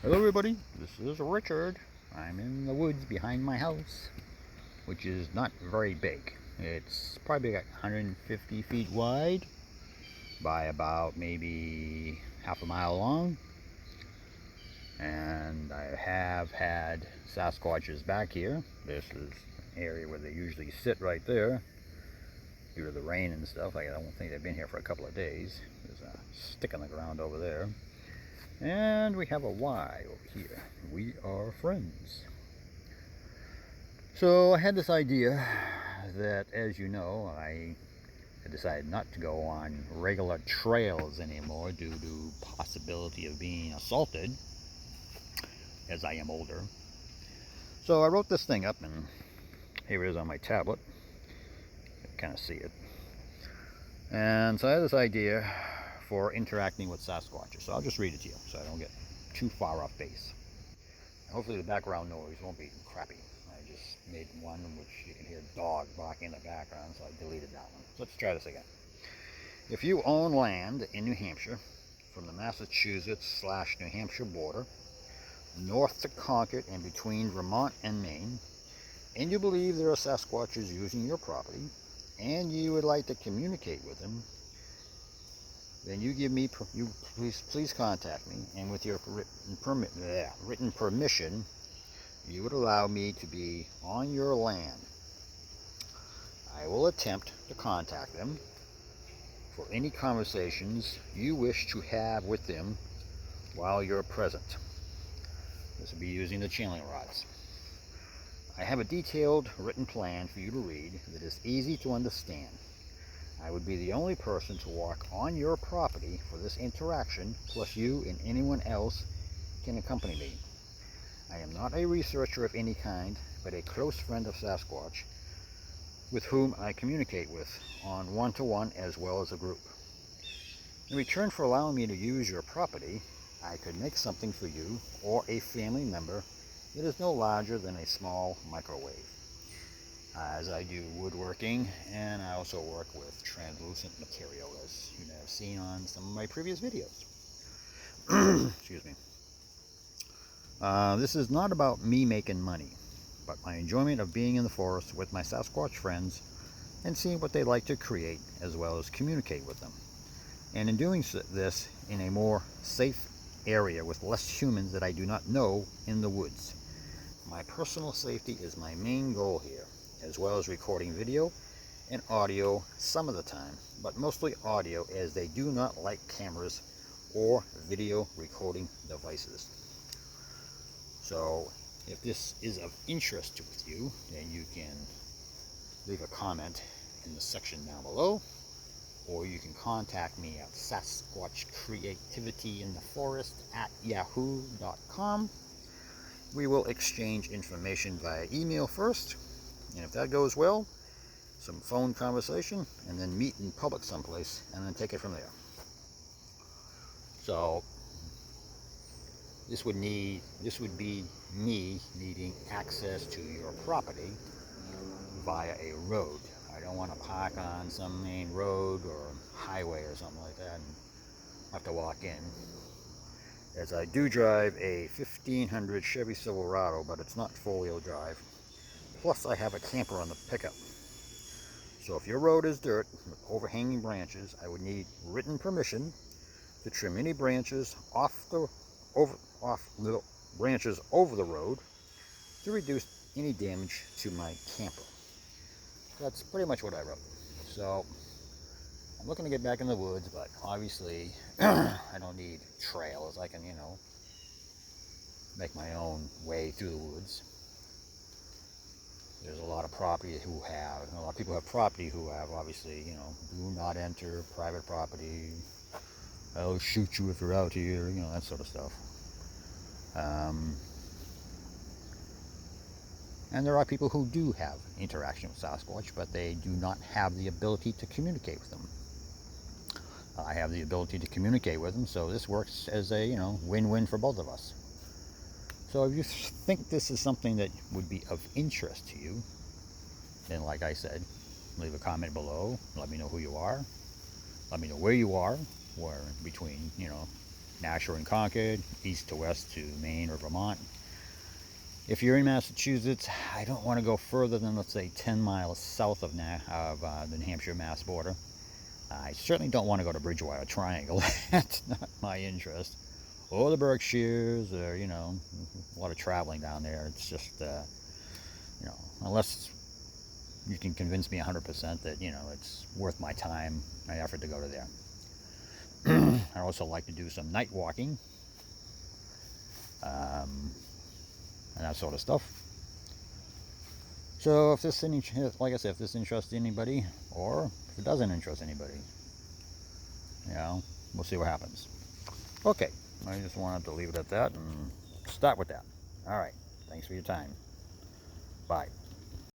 Hello everybody, this is Richard. I'm in the woods behind my house, which is not very big. It's probably like 150 feet wide by about maybe half a mile long. And I have had Sasquatches back here. This is an area where they usually sit right there due to the rain and stuff. I don't think they've been here for a couple of days. There's a stick on the ground over there. And we have a Y over here. We are friends. So I had this idea that, as you know, I had decided not to go on regular trails anymore due to possibility of being assaulted as I am older. So I wrote this thing up, and here it is on my tablet. You can kind of see it. And so I had this idea for interacting with Sasquatches. So I'll just read it to you so I don't get too far off base. Hopefully the background noise won't be crappy. I just made one in which you can hear dog barking in the background, so I deleted that one. So let's try this again. If you own land in New Hampshire from the Massachusetts/New Hampshire border, north to Concord and between Vermont and Maine, and you believe there are Sasquatches using your property, and you would like to communicate with them, then you give me, please contact me, and with your written permission, you would allow me to be on your land. I will attempt to contact them for any conversations you wish to have with them while you're present. This will be using the channeling rods. I have a detailed written plan for you to read that is easy to understand. I would be the only person to walk on your property for this interaction, plus you and anyone else can accompany me. I am not a researcher of any kind, but a close friend of Sasquatch with whom I communicate with on one-to-one as well as a group. In return for allowing me to use your property, I could make something for you or a family member that is no larger than a small microwave, as I do woodworking, and I also work with translucent material, as you may have seen on some of my previous videos. Excuse me. This is not about me making money, but my enjoyment of being in the forest with my Sasquatch friends and seeing what they like to create, as well as communicate with them. And in doing this in a more safe area with less humans that I do not know in the woods. My personal safety is my main goal here, as well as recording video and audio some of the time, but mostly audio, as they do not like cameras or video recording devices. So if this is of interest with you, then you can leave a comment in the section down below, or you can contact me at sasquatchcreativityin.the.forest@yahoo.com. We will exchange information via email first, and if that goes well, some phone conversation, and then meet in public someplace, and then take it from there. So this would be me needing access to your property via a road. I don't want to park on some main road or highway or something like that and have to walk in, as I do drive a 1500 Chevy Silverado, but it's not four-wheel drive. Plus I have a camper on the pickup. So if your road is dirt with overhanging branches, I would need written permission to trim any branches off the branches over the road to reduce any damage to my camper. That's pretty much what I wrote. So I'm looking to get back in the woods, but obviously I don't need trails. I can, make my own way through the woods. There's a lot of a lot of people have property who have, obviously, do not enter private property. I'll shoot you if you're out here, that sort of stuff. And there are people who do have interaction with Sasquatch, but they do not have the ability to communicate with them. I have the ability to communicate with them, so this works as a, win-win for both of us. So if you think this is something that would be of interest to you, then like I said, leave a comment below, let me know who you are, let me know where you are, where in between, Nashua and Concord, east to west to Maine or Vermont. If you're in Massachusetts, I don't want to go further than, let's say, 10 miles south of the New Hampshire-Mass border. I certainly don't want to go to Bridgewater Triangle. That's not my interest. Or the Berkshires, or, you know, a lot of traveling down there. It's just, you know, unless you can convince me 100% that, you know, it's worth my time, my effort to go to there. I also like to do some night walking, and that sort of stuff. So if this, like I said, if this interests anybody, or if it doesn't interest anybody, you know, we'll see what happens. Okay, I just wanted to leave it at that and start with that. All right, thanks for your time. Bye.